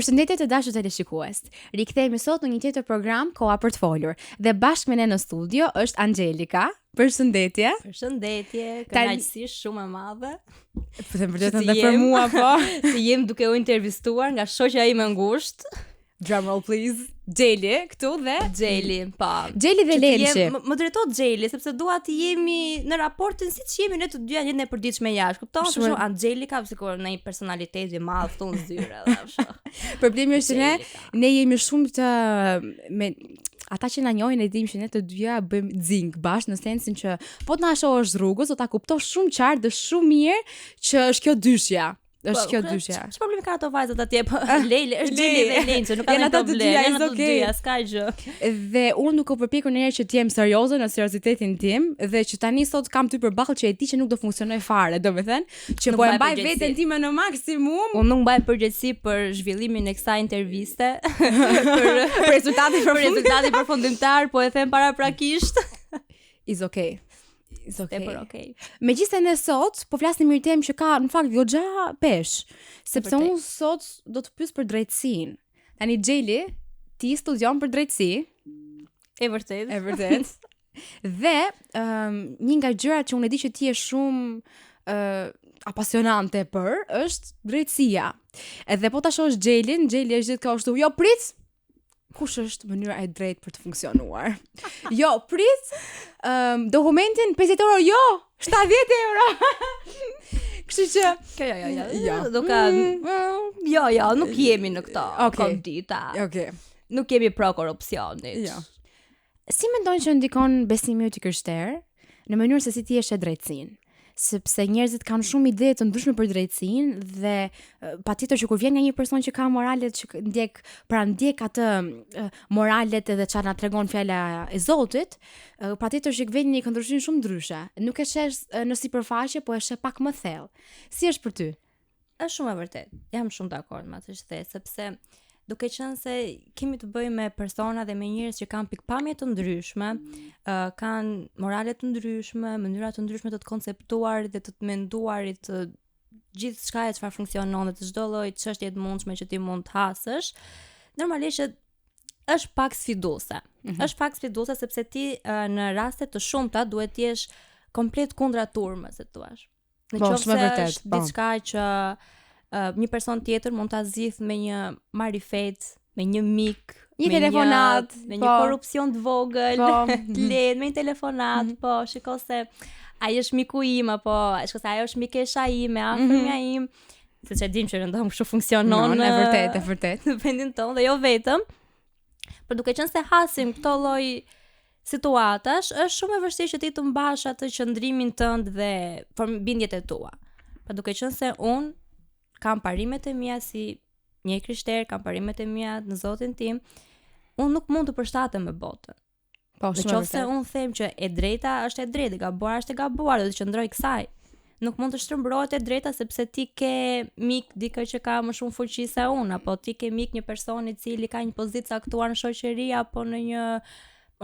Përshëndetje të dashur teleshikues. Rikthehemi sot në një tjetër program Koha për të folur. Dhe bashkë me ne në studio është Angelika. Përshëndetje. Përshëndetje. Kënaqësi shumë e madhe. Po them vërtet edhe për mua po. Të jem duke u intervistuar nga shoqja ime ngushtë. Drum roll please. Gjeli këtu dhe Gjeli, po. Gjeli dhe Lelçi. Më drejto Gjeli, sepse dua të jemi në raportin siç jemi ne të dyja një në përditshme jashtë. Kupton? Shumë Angelika, sikur në një personalitet i madh këtu në zyrë edhe kështu. Problemi është që ne jemi shumë të ata që na njohin e dimë që ne të dyja bëjmë zing bashkë në sensin që po të na shohësh rrugës do ta kuptosh shumë qartë dhe shumë mirë që është kjo dyshja. Është kjo dyshja. Çfarë problemi ka ato vajzat atje? Po Lele, është Gjeli dhe Lençi, nuk ka ne problem. Janë të dyja, s'ka gjë. Dhe unë nuk u përpjekur ndonjëherë që të jem serioze në seriozitetin tim dhe që tani sot kam ty përballë që e di që nuk do funksionoj fare, domethënë, që po e mbaj veten time në maksimum. Unë nuk mbaj përgjegjësi për zhvillimin e kësaj interviste, për rezultati përfundimtar, po e them paraprakisht. Is okay. Okay. Megjithëse ne sot po flasim mirë temë që ka në fakt goxha pesh, sepse unë sot do të pyes për drejtësinë. Tani Gjeli, ti studion për drejtësi? E vërtet. Dhe një nga gjërat që unë e di që ti je shumë apasionante për është drejtësia. Edhe po ta shohësh Gjelin, Gjeli është gjithë kështu, jo prit. Kush është mënyra e drejtë për të funksionuar? Jo, prit, dokumentin 50 euro, jo, 70 euro. Kështu që... Jo, nuk jemi në këto kondita. Nuk jemi pro korrupsionit. Jo. Si mendon që ndikon besimi yt i krishterë në mënyrë se si ti je drejtësinë? Sepse njerëzit kanë shumë ide të ndryshme për drejtësinë dhe patjetër që kur vjen nga një person që ka moralet që ndjek atë moralet edhe çfarë na tregon fjala e Zotit, patjetër që vjen një këndvështrim shumë ndryshe. Nuk e sheh në sipërfaqe, po e sheh pak më thellë. Si është për ty? Është shumë e vërtetë. Jam shumë dakord me atë që the, sepse duke qenë se kemi të bëjmë me persona dhe me njerëz që kanë pikpamje të ndryshme, kanë morale të ndryshme, mënyra të ndryshme të konceptuarit dhe të menduarit të gjithçka e çfarë funksionon dhe të çdo lloj çështje të mundshme që ti mund të hasësh, normalisht është pak sfiduese. Është pak sfiduese sepse ti në raste të shumta duhet të jesh komplet kundra turmës, se thua. Në qoftë se është diçka që një person tjetër mund ta zgjidh me një marifet, me një mik, një telefonat, me një korrupsion të vogël, të lehtë, me një telefonat, po, shikoj se ai është miku im apo shikoj se ajo është mikesha ime, afërmja im, sepse dim që rëndom kështu funksionon. Në vërtet. Në vendin tonë dhe jo vetëm. Por duke qenë se hasim këto lloj situatash, është shumë e vështirë që ti të mbash atë qëndrimin tënd dhe bindjet e tua. Por duke qenë se unë kam parimet e mia si një krishter, kam parimet e mia në Zotin tim, unë nuk mund të përshtatem me botën. Po, nëse unë them që e drejta është e drejtë, gabuar është e gabuar, do të qëndroj kësaj. Nuk mund të shtrëmbrohet e drejta sepse ti ke mik dikë që ka më shumë fuqi se unë, apo ti ke mik një person i cili ka një pozitë caktuar në shoqëri apo në një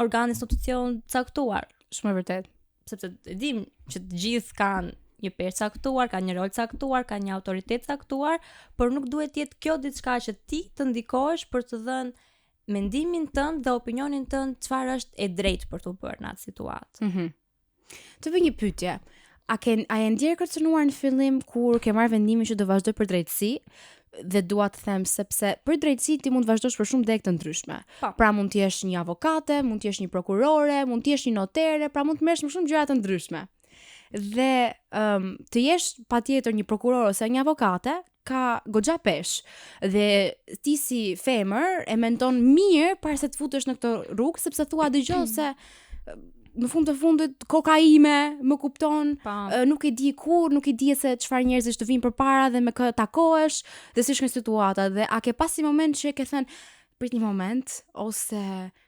organ institucion caktuar. Shumë e vërtet. Sepse e dim që të gjithë kanë një perë caktuar, ka një rol caktuar, ka një autoritet caktuar, por nuk duhet jetë kjo diçka që ti të ndikohesh për të dhënë mendimin tënd dhe opinionin tënd çfarë është e drejtë për të bërë në atë situatë. Të bëj një pyetje. A e ndjer kërcënuar në fillim kur ke marrë vendimin që do vazhdoj për drejtësi? Dhe dua të them sepse për drejtësi ti mund të vazhdosh për shumë degë të ndryshme. Pra mund të jesh një avokate, mund të jesh një prokurore, mund të jesh një notere, pra mund të merresh me shumë gjëra të ndryshme. Dhe të jesh patjetër një prokuror ose një avokate ka goxha pesh dhe ti si femër e mendon mirë para se të futesh në këtë rrugë sepse thua dëgjoj se në fund të fundit koka ime më kupton, nuk e di kur, nuk e di se çfarë njerëzish të vinë përpara dhe me kë takohesh dhe si shkon situata dhe a ke pasi moment që ke thënë prit një moment ose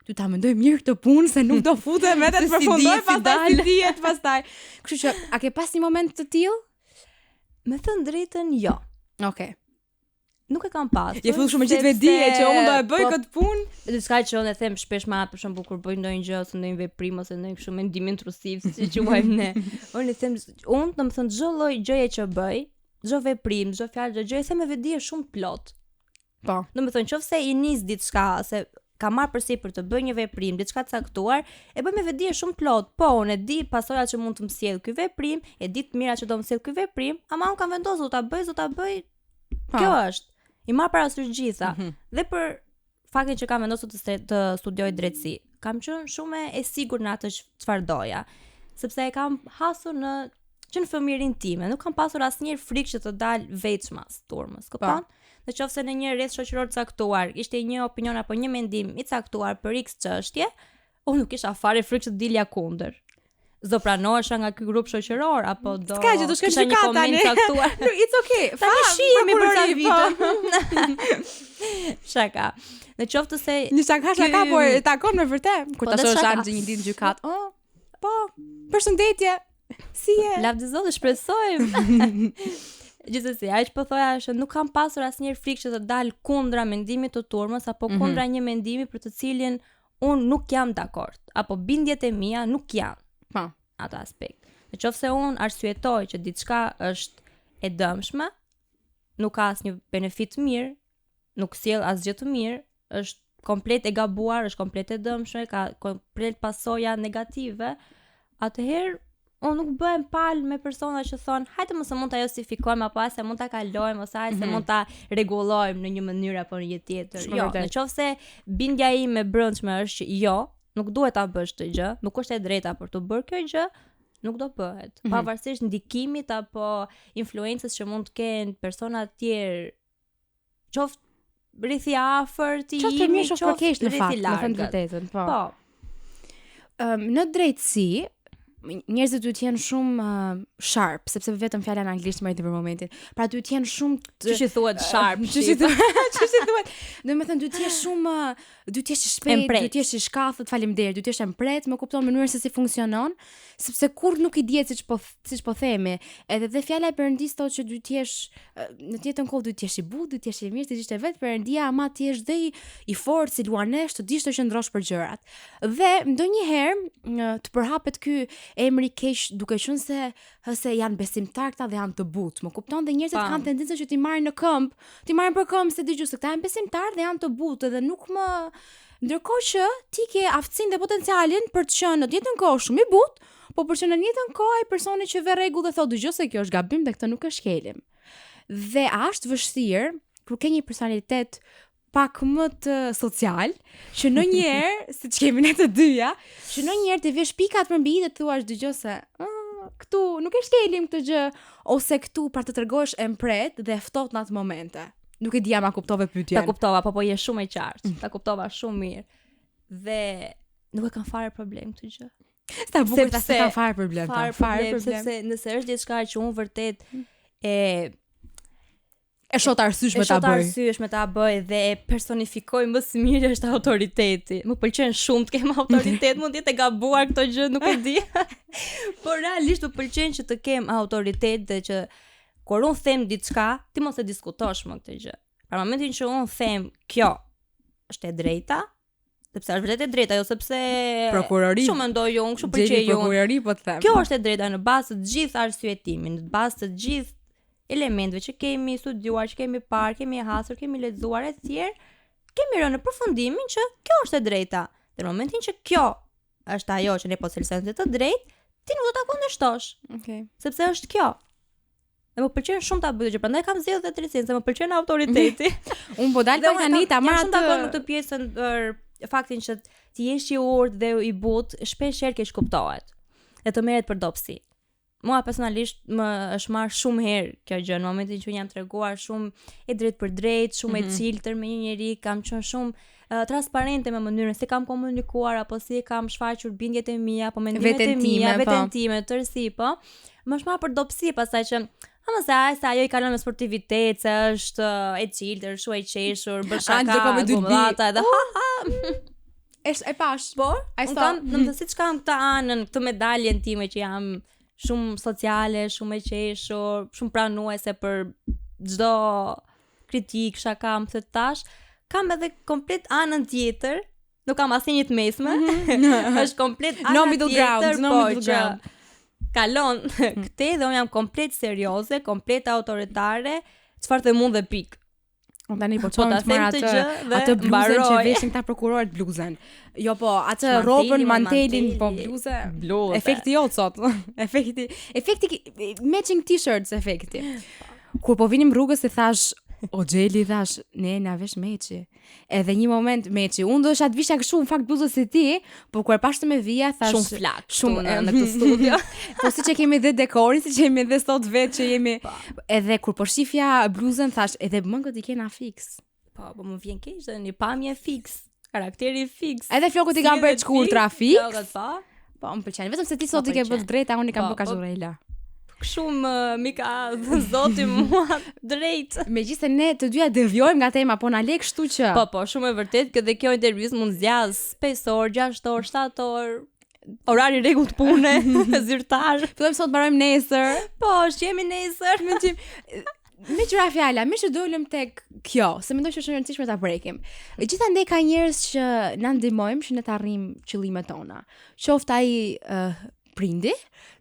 ty ta mendoj mirë këtë punë se nuk do futem vetë të përfundoj pastaj. Kështu që a ke pas një moment të tillë? Me thënë drejtën, jo. Okej. Nuk e kam pasur. Je full shumë gjithë vedije që unë do e bëj këtë punë. Diçka që unë e them shpesh për shembull kur bëj ndonjë gjë ose ndonjë veprim ose ndonjë kështu mendim intrusiv, siç e quajmë ne. Unë i them unë domethënë çdo lloj gjëje që bëj, çdo veprim, çdo fjalë, çdo gjë e them me vedije shumë plot. Po. Domethënë nëse i nis diçka se ka marrë përsipër të bëj një veprim, diçka të caktuar, e bëj me vetdije shumë plot. Po, unë e di pasojat që mund të më sjell ky veprim, e di të mirat që do më sjell ky veprim, ama unë kam vendosur do ta bëj. Kjo është. I marr parasysh gjitha. Dhe për faktin që kam vendosur të studioj drejtësi, kam qenë shumë e sigurt në atë çfarë doja, sepse e kam hasur në fëmijërinë time, nuk kam pasur asnjëherë frikë që të dal veçmas turmës. Kupton? Në qoftë se në një rreth shoqëror të caktuar ishte një opinion apo një mendim i caktuar për X çështje, unë nuk kisha fare frikë që të dilja kundër. Do pranohesha nga ky grup shoqëror apo do Ska që do shkosh në kat tani. It's okay. Tani shihemi për ta vitë. Shaka. Në qoftë se një shaka po e takon me vërtet. Kur ta shohësh anxhin një ditë në gjykat. Oh, po. Përshëndetje. Si je? Lavdi Zotit, shpresojmë. Gjithsesi, ajo që po thoja është nuk kam pasur asnjëherë frikë që të dal kundra mendimit të turmës apo kundra një mendimi për të cilin unë nuk jam dakord, apo bindjet e mia nuk janë. Po, atë aspekt. Nëse unë arsyetoj që diçka është e dëmshme, nuk ka asnjë benefit mirë, nuk sjell asgjë të mirë, është komplet e gabuar, është komplet e dëmshme, ka komplet pasoja negative, atëherë unë nuk bëhem palë me persona që thonë, hajde mos e mund ta justifikojmë apo se mund ta kalojmë ose se mund ta rregullojmë në një mënyrë apo në një tjetër. Jo, nëse bindja ime e brendshme është që jo, nuk duhet ta bësh këtë gjë, nuk është e drejta për të bërë kjo gjë, nuk do bëhet. Pavarësisht ndikimit apo influencës që mund të kenë persona të tjerë, qoftë rrithi afër ti, qoftë keq në fakt, në thënë vërtetën, po. Në drejtësi njerëzit duhet të jenë shumë sharp, sepse vetëm fjala në anglisht më erdhi për momentin. Pra duhet të jenë shumë çuçi thuhet sharp. Çuçi thuhet. Domethënë duhet të jesh shumë, duhet të jesh i shpejt, duhet të jesh i shkafët, faleminderit, duhet të jesh mpret, më kupton mënyrën se si funksionon, sepse kur nuk i dihet siç po themi. Edhe dhe fjala e Perëndis thotë që duhet të jesh në të njëjtën kohë duhet të jesh i butë, duhet të jesh i mirë, të ishte vetë Perëndia, ama të jesh dhe i fortë, si luanesh, të dish të qëndrosh për gjërat. Dhe ndonjëherë të përhapet ky emri keq duke qenë se janë besimtar këta dhe janë të butë. Më kupton? Dhe njerëzit kanë tendencën që ti marrin në këmbë, ti marrin për këmbë se dëgjoj se këta janë besimtar dhe janë të butë dhe nuk më ndërkohë që ti ke aftësinë dhe potencialin për të qenë në të njëjtën kohë shumë i butë, po për që në të njëjtën kohë ai personi që vë rregull dhe thotë dëgjoj se kjo është gabim dhe këtë nuk është kelim. Dhe është vështirë kur ke një personalitet pak më të social, që ndonjëherë, siç kemi ne të dyja, që ndonjëherë të vesh pikat përmbi dhe të thuash dëgjoj se këtu nuk e shkelim këtë gjë, ose këtu pra të tregosh empret dhe ftohtë në atë momente. Nuk e di ama kuptove pyetjen. Ta kuptova, po je shumë e qartë. Ta kuptova shumë mirë. Dhe nuk e kam fare problem këtë gjë. Sta bukur ta se ka fare problem. Fare problem. Sepse nëse është diçka që unë vërtet e shot arsysh me ta bëj dhe e personifikoj më së miri është autoriteti. Më pëlqen shumë të kem autoritet, mund të jetë e gabuar këto gjë, nuk e di. Por realisht më pëlqen që të kem autoritet dhe që kur unë them diçka, ti mos e diskutosh më këtë gjë. Në momentin që unë them kjo është e drejta, sepse është vërtet e drejta, jo sepse prokurori. Shumë mendoj unë, kështu pëlqej unë. Prokurori po të them. Kjo është e drejta në bazë të gjithë arsyetimin, në bazë të gjithë elementëve që kemi studiuar, që kemi parë, kemi hasur, kemi lexuar e tjerë, kemi rënë në përfundimin që kjo është e drejta. Dhe në momentin që kjo është ajo që ne po thelsojmë të drejtë, ti nuk do ta kundërshtosh. Okej. Sepse është kjo. Dhe më pëlqen shumë ta bëj gjë, prandaj kam zgjedhur të drejtësinë, se më pëlqen autoriteti. Un po dal pak tani ta marr atë në këtë pjesën për faktin që ti jesh i urtë dhe i butë, shpesh herë keq kuptohet. Dhe të merret për dobësi. Mua personalisht më është marrë shumë herë kjo gjë, në momentin që jam treguar shumë e drejtë për drejtë, shumë e ciltër me një njerëz, kam qenë shumë transparente me mënyrën se kam komunikuar apo si kam shfaqur bindjet e mia apo mendimet e mia, veten time, tërësi, po. Më është marrë për dobësi pastaj që ama se ajo i kalon me sportivitet, se është e ciltër, shumë e qeshur, bën shaka, gumllata edhe Është e pash, po? Unë kam, domethënë siç kam këtë anën, këtë medaljen time që jam shumë sociale, shumë e qeshur, shumë pranuese për çdo kritik, shaka, më thët tash, kam edhe komplet anën tjetër, nuk kam asnjë të mesme, është komplet ana tjetër, po që kalon këtë dhe unë jam komplet serioze, komplet autoritare, çfarë të mund dhe pik. Unë tani po ta çojmë të marr them të gjë dhe atë bluzën që mbaroj. veshin këta prokurorët bluzën. Jo po, atë Manteli, robën, mantelin, manteli. po bluzë. Bluzë. Efekti jot sot. Efekti matching t-shirts efekti. Kur po vinim rrugës e thash o Xheli thash, ne na vesh Meçi. Edhe një moment Meçi, unë do isha të visha kështu në fakt bluzën si ti, po kur e pash të me vija thash Shumë flak, shumë në këtë studio. Po siç e kemi edhe dekorin, siç kemi edhe sot vetë që jemi. Edhe kur po shifja bluzën thash, edhe mëngët i kena fiks. Po më vjen keq dhe një pamje fiks, karakteri fiks. Edhe flokët i kanë bërë shkurtra fiks. Flokët po. Po më pëlqen. Vetëm se ti sot i ke bërë drejta, unë i kam Po, bërë kaq po. urrela. Shumë mi ka dhënë Zoti mua drejt. Megjithëse ne të dyja devijojmë nga tema, po na le kështu që. Po, shumë e vërtet, dhe kjo intervistë mund zgjas 5 orë, 6 orë, 7 orë, orari rregull të pune, zyrtar. Fillojmë sot, mbarojmë nesër. Po, shqemi nesër. Me qëra fjala, me që dolëm tek kjo, se mendoj që është e rëndësishme ta prekim. Gjithandej ka njerëz që na ndihmojmë që ne të arrijmë qëllimet tona. Qoftë ai prindi,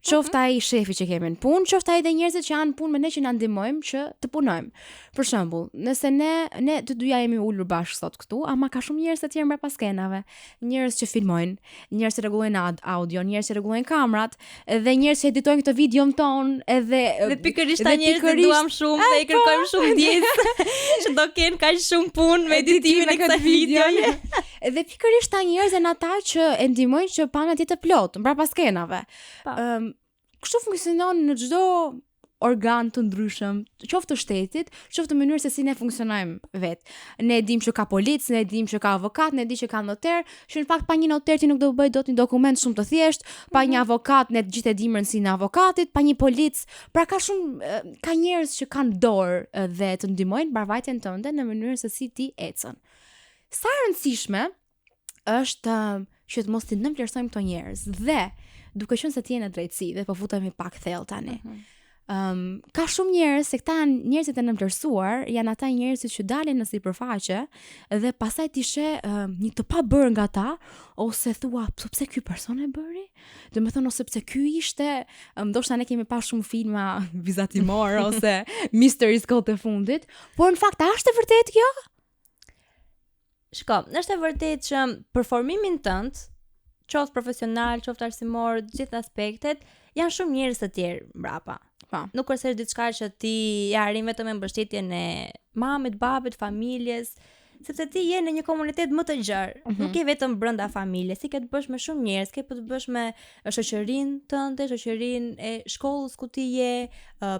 qoftë ai shefi që kemi në punë, qoftë ai dhe njerëzit që janë punë me ne që na ndihmojmë që të punojmë. Për shembull, nëse ne të dyja jemi ulur bashkë sot këtu, ama ka shumë njerëz të tjerë mbrapa skenave, njerëz që filmojnë, njerëz që rregullojnë audio, njerëz që rregullojnë kamrat, edhe njerëz që editojnë këtë videon ton, edhe pikërisht ta njerëzit duam shumë dhe i kërkojmë shumë ndjes, që do kenë kaq shumë punë me editimin e këtij videoje. Edhe pikërisht ta njerëz janë ata që e ndihmojnë që pamja të jetë e plotë mbrapa skenave. Kështu funksionon në çdo organ të ndryshëm, qoftë të shtetit, qoftë në mënyrë se si ne funksionojmë vetë. Ne e dimë që ka policë, ne e dimë që ka avokat, ne e dimë që ka noter, që në fakt pa një noter ti nuk do bëj dot një dokument shumë të thjeshtë, pa një avokat ne të gjithë e dimë rëndësinë e avokatit, pa një policë, pra ka shumë ka njerëz që kanë dorë dhe të ndihmojnë mbarvajtjen tënde në mënyrë se si ti ecën. Sa e rëndësishme është që të mos t'i nënvlerësojmë këto njerëz dhe duke qenë se ti je në drejtësi dhe po futemi pak thellë tani. Ka shumë njerëz, se këta janë njerëzit e nënvlerësuar, janë ata njerëzit që dalin në sipërfaqe dhe pastaj ti sheh një të pa bërë nga ta, ose thua, pse ky person e bëri? Domethënë ose pse ky ishte, ndoshta ne kemi pas shumë filma vizatimor ose mysteries kohët e fundit, por në fakt a është e vërtetë kjo? Shko, është e vërtetë që për formimin tënd, qoftë profesional, qoftë arsimor, gjithë aspektet, janë shumë njerëz të tjerë mbrapa. Pa. Nuk është diçka që ti ja arrin vetëm me mbështetjen e mamit, babit, familjes, sepse ti je në një komunitet më të gjerë. Nuk je vetëm brenda familjes, ti ke të bësh me shumë njerëz, ke të bësh me shoqërinë tënde, shoqërinë e shkollës ku ti je,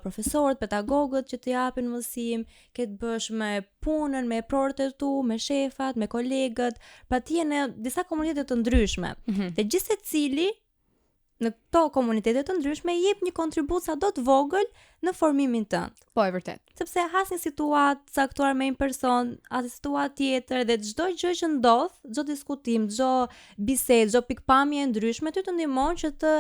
profesorët, pedagogët që të japin mësim, ke të bësh me punën, me prorët e tu, me shefat, me kolegët, pra ti je në disa komunitete të ndryshme. Dhe gjithë secili në këto komunitete të ndryshme jep një kontribut sa do të vogël në formimin tënd. Po, e vërtet. Sepse has një situatë caktuar me një person, atë situatë tjetër dhe çdo gjë që ndodh, çdo diskutim, çdo bisedë, çdo pikpamje e ndryshme ty të ndihmon që të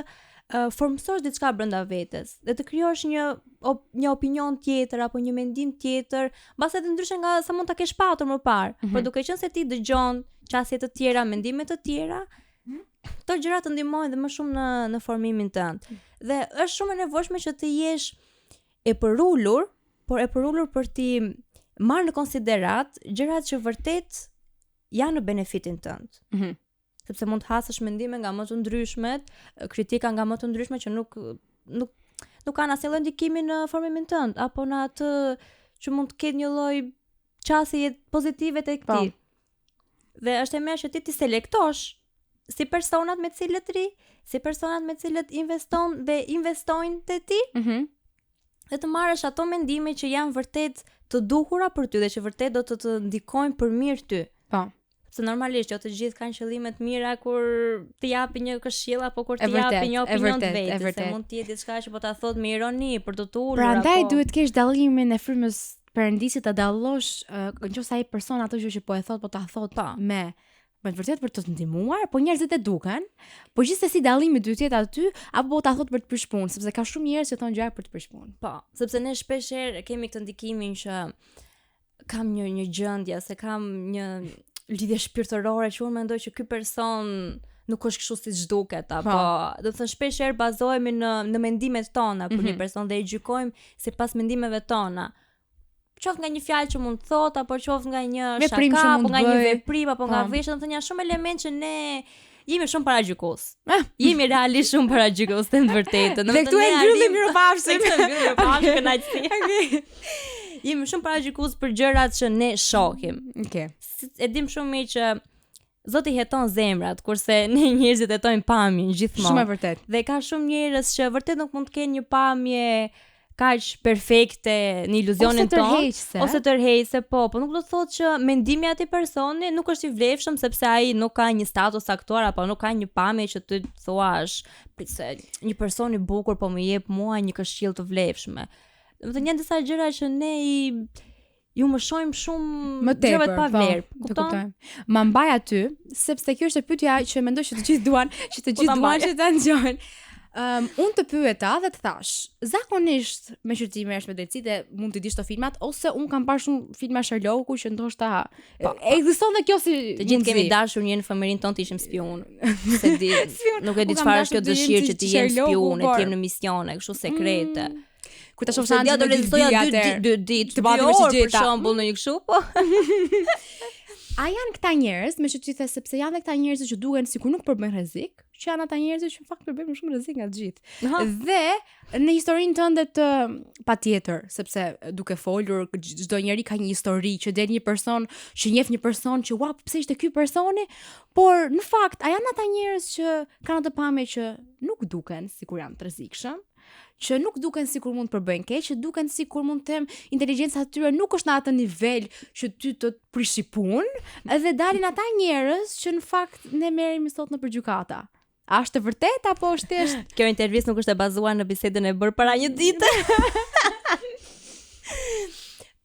formësosh diçka brenda vetes dhe të krijosh një opinion tjetër apo një mendim tjetër, mbas edhe ndryshe nga sa mund ta kesh patur më parë. Por duke qenë se ti dëgjon çësje të tjera, mendime të tjera, këto gjëra të ndihmojnë dhe më shumë në formimin tënd. Dhe është shumë e nevojshme që të jesh e përulur, por e përulur për ti marrë në konsiderat gjërat që vërtet janë në benefitin tënd. Sepse mund të hasësh mendime nga më të ndryshmet, kritika nga më të ndryshme që nuk kanë asnjë lloj ndikimi në formimin tënd, apo në atë që mund të ketë një lloj çësje pozitive tek ti. Dhe është e mirë që ti selektosh si personat me cilët ri, si personat me cilët investon dhe investojnë te ti, dhe të marrësh ato mendime që janë vërtet të duhura për ty dhe që vërtet do të ndikojnë për mirë ty. Po. Se normalisht jo të gjithë kanë qëllime të mira kur të japi një këshill apo kur të japi një opinion të vetë, se mund të jetë diçka që po ta thot me ironi për të tulur. Prandaj duhet të kesh dallimin e frymës perëndisit ta dallosh nëse ai person ato që po e thot po ta thot me vërtet për të ndihmuar, po njerëzit e duken, po gjithsesi dallimi duhet të jetë aty apo ta thot për të prish punë, sepse ka shumë njerëz që thonë gjëra për të prish punë. Po, sepse ne shpesh herë kemi këtë ndikimin që kam një gjendje, se kam një lidhje shpirtërore që unë mendoj që ky person nuk është kështu siç duket, apo do të thënë shpesh herë bazohemi në mendimet tona për një person dhe e gjykojmë sipas mendimeve tona. qoftë nga një fjalë që mund të thot, apo qoftë nga një Veprim shaka, që apo mund nga një bëj. veprim, apo nga Po. veshja, domethënë janë shumë elementë që ne jemi shumë paragjykos. Jemi realisht shumë paragjykos, them të vërtetën. Dhe këtu e mbyllim mirëpafshim. Mirëpafshim. Jemi shumë paragjykos për gjërat që ne shohim. Okej. E dim shumë mirë që Zoti heton zemrat, kurse ne njerëzit hetojmë pamjen gjithmonë. Shumë e vërtet. Dhe ka shumë njerëz që vërtet nuk mund të kenë një pamje kaq perfekte në iluzionin ton, ose tërheqëse, po nuk do të thotë që mendimi i atij personi nuk është i vlefshëm sepse ai nuk ka një status aktuar apo nuk ka një pamje që ti thuash, se një person i bukur po më jep mua një këshill të vlefshme. Domethënë janë disa gjëra që ne ju më shojmë shumë më gjëra tepër, të pavlerë. Kupton? Ma mbaj aty, sepse kjo është e pyetja që mendoj që të gjithë duan, që ta ngjojnë. Unë të pyeta dhe të thash, zakonisht me që ti merresh me drejtësi dhe mund të dish të filmat, ose unë kam parë shumë filma Sherlocku që ndoshta ekziston dhe kjo si të gjithë kemi dashur një në fëmijërinë tonë të ishim spion. Se di, nuk e di çfarë është kjo dëshirë që ti jem spion, të jem në misione, kështu sekrete. Kur ta shoh Sandra do lezoja 2 ditë, të bëj për shembull në një kështu, po. A janë këta njerëz, me që ti the sepse janë këta njerëz që duken sikur nuk përbëjnë rrezik, që janë ata njerëz që në fakt përbëjnë shumë rrezik nga të gjithë. Dhe në historinë tënde të patjetër, sepse duke folur çdo njeri ka një histori që del një person që njeh një person që ua, pse ishte ky personi, por në fakt a janë ata njerëz që kanë atë pamje që nuk duken sikur janë të rrezikshëm, që nuk duken sikur mund të përbëjnë keq, që duken sikur mund të them inteligjenca e tyre nuk është në atë nivel që ty të prishi punë, edhe dalin ata njerëz që në fakt ne merremi sot në gjykata. A është e vërtet apo është thjesht? Kjo intervistë nuk është e bazuar në bisedën e bërë para një dite.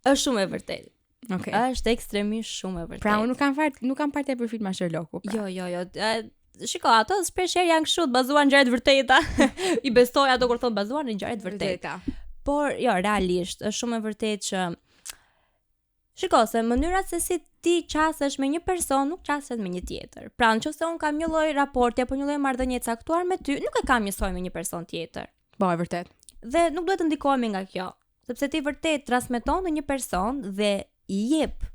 Është shumë e vërtetë. Okay. Është ekstremisht shumë e vërtetë. Pra unë nuk kam parë tepër filma Sherlocku. Pra. Jo. Shiko, ato shpeshherë janë kështu, bazuar në gjëra të vërteta. I besoj ato kur thon bazuar në gjëra të vërteta. Por jo, realisht është shumë e vërtetë që shiko, se mënyra se si ti qasesh me një person nuk qaset me një tjetër. Pra, nëse un kam një lloj raporti apo një lloj marrëdhënie të caktuar me ty, nuk e kam njësoj me një person tjetër. Po, e vërtet. Dhe nuk duhet të ndikohemi nga kjo, sepse ti vërtet transmeton në një person dhe i jep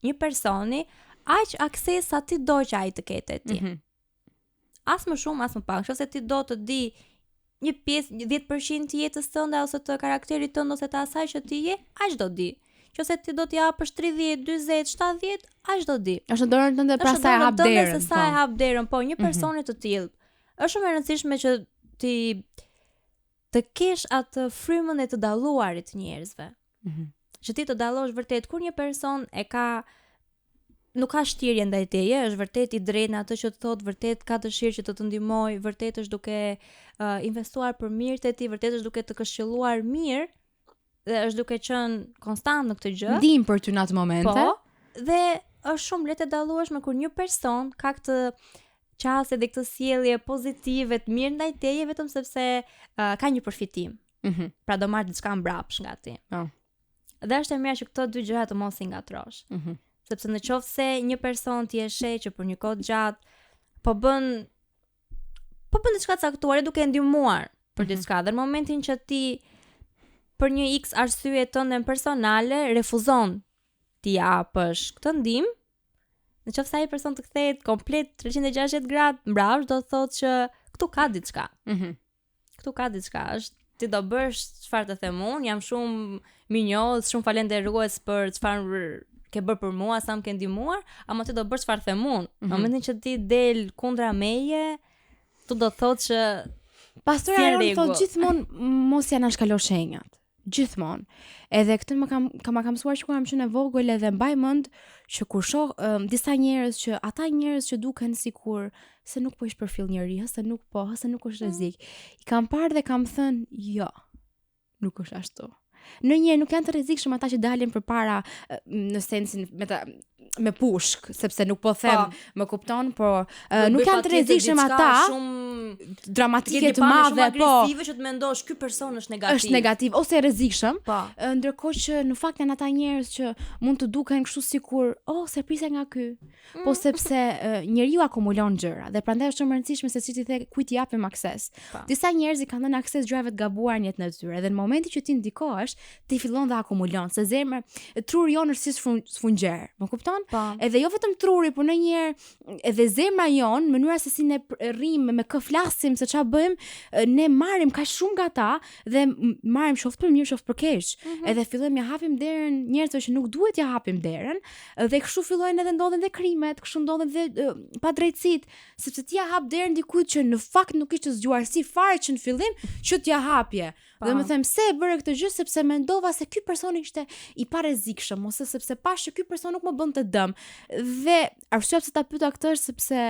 një personi aq akses sa ti do që ai të ketë ti. As më shumë, as më pak. Nëse ti do të di një pjesë, 10% të jetës tënde ose të karakterit tënd ose të asaj që ti je, aq do di. Nëse ti do të japësh 30, 40, 70, aq do di. Është në dorën tënde, pra sa e hap derën. Sa e hap derën, po një personi të tillë. Është shumë e rëndësishme që ti të kesh atë frymën e të dalluarit të njerëzve. Që ti të dallosh vërtet kur një person nuk ka shtirje ndaj teje, është vërtet i drejtë në atë që të thotë, vërtet ka dëshirë që të të ndihmoj, vërtet është duke investuar për mirë te ti, vërtet është duke të këshilluar mirë dhe është duke qenë konstant në këtë gjë. Ndim për ty në atë momente. Po, dhe është shumë lehtë të dallueshme kur një person ka këtë qasje dhe këtë sjellje pozitive të mirë ndaj teje vetëm sepse ka një përfitim. Pra do marr diçka mbrapsht nga ti. Dhe është e mirë që këto dy gjëra të mos i ngatrosh. Sepse në qoftë se një person ti e sheh që për një kohë gjatë po bën diçka të caktuar duke ndihmuar për diçka, dhe në momentin që ti për një X arsye tënde personale refuzon ti japësh këtë ndihmë, në qoftë se ai person të kthehet komplet 360 gradë mbrapsht, do të thotë që këtu ka diçka. Këtu ka diçka, është ti do bësh çfarë të them unë, jam shumë minjoz, shumë falenderues për çfarë ke bërë për mua, sa më ke ndihmuar, ama ti do bësh çfarë them unë. Në momentin që ti del kundra meje, tu do thotë që pastora Aron thotë gjithmonë mos ja nashkalo shenjat. Gjithmonë. Edhe këtë më kam mësuar që kur jam qenë e vogël, edhe mbaj mend që kur shoh disa njerëz që ata njerëz që duken sikur se nuk po ish përfill njëri, se nuk është rrezik. I kam parë dhe kam thënë, jo. Nuk është ashtu. Në një nuk janë të rrezikshëm ata që dalin përpara në sensin me pushk, sepse nuk po them, më kupton, por nuk bëj janë të rrezikshëm ata shumë dramatike të madhe, po agresive që të mendosh ky person është negativ. Është negativ ose rrezikshëm. Po. Ndërkohë që në fakt janë ata njerëz që mund të duken kështu sikur, se prisa nga ky. Po sepse njeriu akumulon gjëra dhe prandaj është shumë e rëndësishme se si ti the kujt i japim akses. Disa njerëz i kanë dhënë akses gjërave të gabuara në jetën e tyre dhe në momentin që ti ndikohesh, ti fillon dhe akumulon, se zemra, truri jon është si sfungjer. Më kupton? Edhe jo vetëm truri, por ndonjëherë edhe zemra jon, mënyra se si ne rrim, me kë flasim, se çfarë bëjmë, ne marrim kaq shumë nga ata dhe marrim shoft për mirë, shoft për keq. Edhe fillojmë ja hapim derën njerëzve që nuk duhet ja hapim derën, dhe kështu fillojnë edhe ndodhen dhe krimet, kështu ndodhen dhe padrejtësitë, sepse ti ja hap derën dikujt që në fakt nuk ishte zgjuar si fare që në fillim që t'ja hapje. Dhe më them se e bëre këtë gjë sepse mendova se ky person ishte i parezikshëm ose sepse pash që ky person nuk më bën të dëm. Dhe arsyeja pse ta pyeta këtë është sepse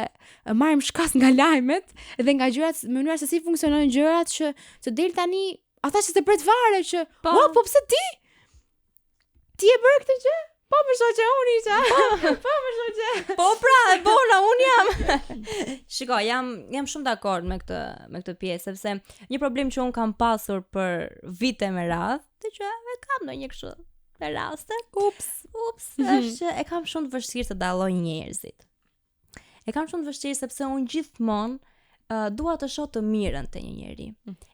marrim shkas nga lajmet dhe nga gjërat, mënyra se si funksionojnë gjërat që del tani ata që se pret fare që po pse ti? Ti e bëre këtë gjë? Po për shoqe unë isha. Po për shoqe. Po pra, e bona, unë jam. Shiko, jam shumë dakord me këtë pjesë, sepse një problem që unë kam pasur për vite me radhë, të që e kam ndonjë kështu në raste. Ups, është që e kam shumë të vështirë të dalloj njerëzit. E kam shumë të vështirë sepse unë gjithmonë dua të shoh të mirën te një njeri.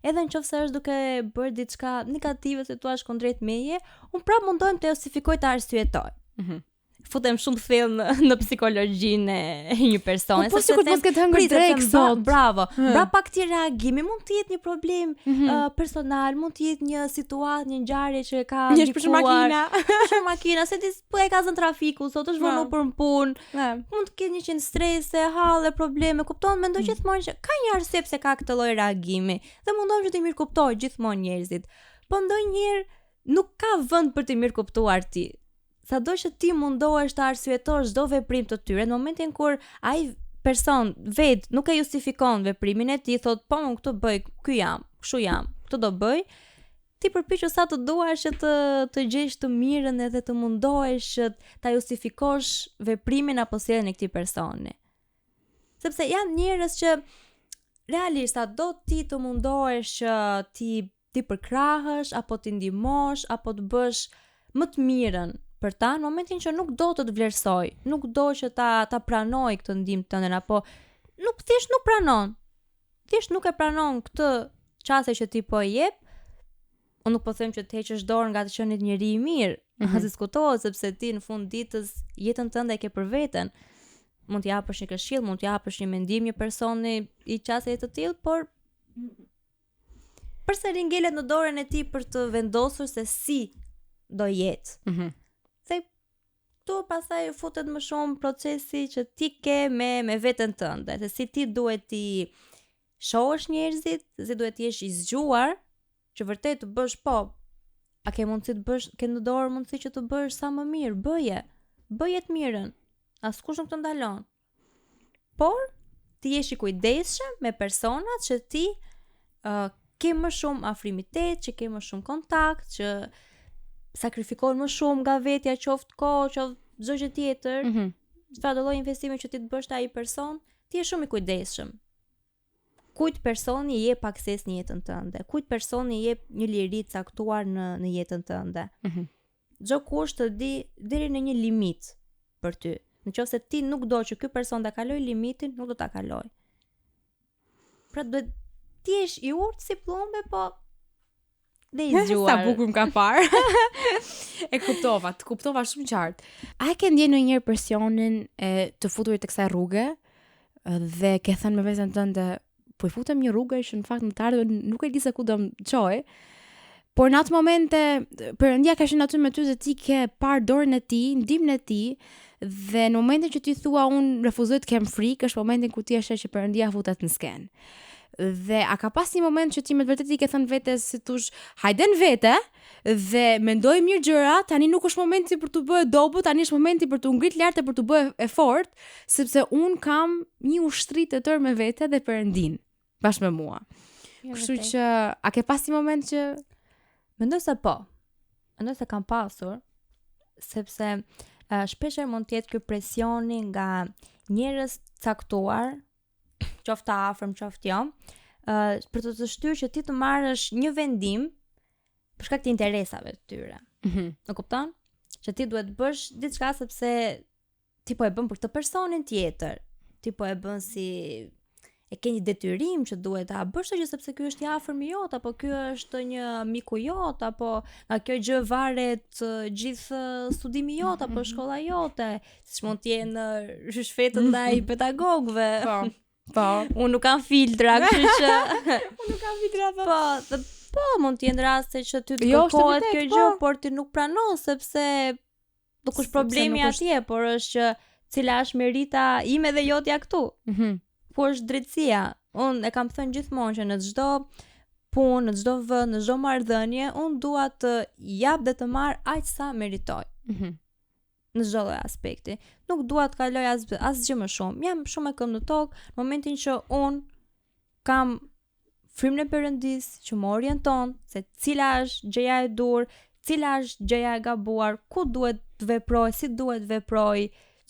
Edhe nëse është duke bërë diçka negative se thua kundrejt meje, unë prapë mundohem të justifikoj, të arsyetoj. Futem shumë thellë në psikologjinë e një personi, po sikur mos ketë hëngër drek sot. Bravo. Brapa këtij reagimi mund të jetë një problem personal, mund të jetë një situatë, një ngjarje që ka ndikuar. Për makina, se ti po e ka zën trafiku, sot është vonu për punë. Mund të ketë një qenë strese, halle, probleme, kupton? Mendoj gjithmonë që ka një arsye pse ka këtë lloj reagimi dhe mundohem që të mirë kuptoj gjithmonë njerëzit. Po ndonjëherë nuk ka vend për të mirë kuptuar ti. Sado që ti mundohesh të arsyetosh çdo veprim të tyre, në momentin kur ai person vet nuk e justifikon veprimin e tij, thot po unë këtë bëj, ky jam, kështu jam, këtë do bëj, ti përpiqesh sa të duash që të gjesh të mirën edhe të mundohesh që ta justifikosh veprimin apo sjelljen e këtij personi. Sepse janë njerëz që realisht do ti të mundohesh që ti përkrahësh apo ti ndihmosh apo të bësh më të mirën për ta, në momentin që nuk do të vlerësoj, nuk do që ta pranoj këtë ndihmë tënde, apo thjesht nuk pranon. Thjesht nuk e pranon këtë çështje që ti po e jep. Unë nuk po them që të heqësh dorë nga të qenit njeri i mirë, as diskutohet, sepse ti në fund ditës jetën tënde e ke për veten. Mund t'i japësh një këshill, mund t'i japësh një mendim një personi i çështje të tillë, por përsëri ngelet në dorën e tij për të vendosur se si do jetë. Se tu pastaj futet më shumë procesi që ti ke me veten tënde, se si ti duhet ti shohësh njerëzit, si duhet ti jesh i zgjuar, që vërtet të bësh a ke mundësi të bësh, ke në dorë mundësi që të bësh sa më mirë, bëje të mirën, askush nuk të ndalon. Por ti jesh i kujdesshëm me personat që ti ke më shumë afrimitet, që ke më shumë kontakt, që sakrifikon më shumë nga vetja, qoftë kohë, qoftë çdo gjë tjetër, çfarë do lloj investimi që ti të bësh te ai person, ti je shumë i kujdesshëm. Kujt personi i jep akses në jetën tënde, kujt personi i jep një liri të caktuar në jetën tënde. Çdo kush të di deri në një limit për ty. Nëse ti nuk do që ky person ta kaloj limitin, nuk do ta kaloj. Pra duhet ti jesh i urtë si plumbe, po dhe i zgjuar. Sa bukur më ka parë. E kuptova shumë qartë. A e ke ndjenë ndonjëherë presionin e të futurit të kësaj rruge dhe ke thënë me veten tënde, po i futem një rrugë që në fakt më të ardhmen nuk e di se ku do më çojë. Por në atë momente Perëndia ka qenë aty me ty dhe ti ke parë dorën e tij, ndihmën e tij, dhe në momentin që ti thua unë refuzoj të kem frikë, është momentin ku ti e sheh që Perëndia futet në skenë. Dhe a ka pas një moment që ti me të vërtetë i ke thënë vetes si thosh, hajde në vete dhe mendoj mirë gjëra, tani nuk është momenti për të bërë dobët, tani është momenti për të ngrit lart e për të bërë efort, sepse un kam një ushtri të tërë me vete dhe Perëndin bashkë me mua. Kështu që a ke pas një moment që mendoj se po. Mendoj se kam pasur, sepse shpeshherë mund të jetë ky presioni nga njerëz caktuar, qoftë afërm, qoftë jo, për të shtyrë që ti të marrësh një vendim për shkak të interesave të tyre. Në kupton? Që ti duhet bësh diçka sepse ti po e bën për këtë personin tjetër. Ti po e bën si e ke një detyrim që duhet ta bësh atë sepse ky është i afërmi jot, apo ky është një miku jot, apo nga kjo gjë varet gjithë studimi jot apo shkolla jote, siç mund të jenë shfetët ndaj pedagogëve. Po. Unë nuk kam filtra, kështu që unë nuk kam filtra. Po, mund të jenë raste që ty të kërkohet kjo gjë, por ti nuk pranon sepse nuk është problemi atje, por është që cila është merita ime dhe jotja këtu. Ku është drejtësia? Unë e kam thënë gjithmonë që në çdo punë, në çdo vend, në çdo marrëdhënie, unë dua të jap dhe të marr aq sa meritoj. Në çdo lloj aspekti. Nuk dua të kaloj asgjë më shumë. Jam shumë e këmbë në tokë në momentin që unë kam frymën e Perëndis që më orienton se cila është gjëja e dur, cila është gjëja e gabuar, ku duhet të veproj, si duhet veproj,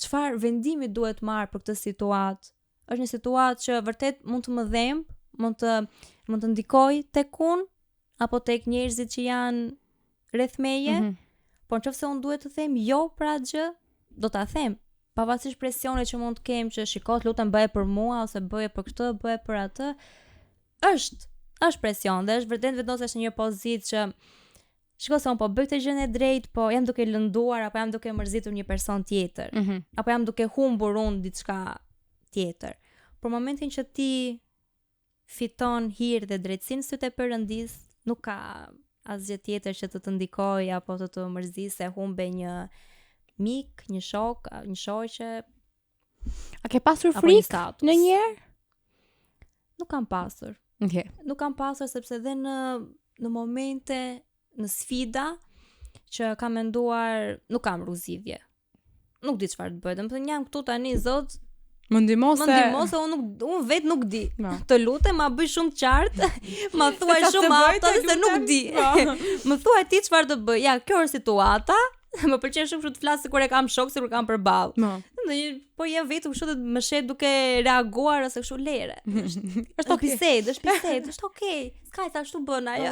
çfarë vendimi duhet marr për këtë situatë. Është një situatë që vërtet mund të më dhemb, mund të ndikoj tek unë apo tek njerëzit që janë rreth meje, por nëse unë duhet të them jo për atë gjë, do ta them. Pavarësisht presionit që mund të kem që shikoj, lutem bëje për mua ose bëje për këtë, bëje për atë, është presion dhe është vërtet vendosesh në një pozitë që shikoj se unë po bëj këtë gjën e drejtë, po jam duke lënduar apo jam duke mërzitur një person tjetër, apo jam duke humbur unë diçka tjetër. Por momentin që ti fiton hir dhe drejtësinë sytë e Perëndis, nuk ka asgjë tjetër që të ndikoj apo të mërzisë se humbe një mik, një shok, një shoqe. A ke pasur frikë ndonjëherë? Nuk kam pasur. Okay. Nuk kam pasur sepse dhe në momente, në sfida që kam menduar, nuk kam ruzidhje. Nuk di çfarë të bëj. Domethënë jam këtu tani Zot, më ndihmose unë vetë nuk di. No. Të lutem, ma bëj shumë qartë, ma thuaj shumë ato se nuk di. Më thuaj ti çfarë të bëj. Ja, kjo është situata. Më pëlqen shumë të flas sikur e kam shok, sikur kam përballë. No. Po jam vetëm kështu të më shet duke reaguar ose kështu lere. Është bisedë, është okay. S'ka të ashtu bën ajo.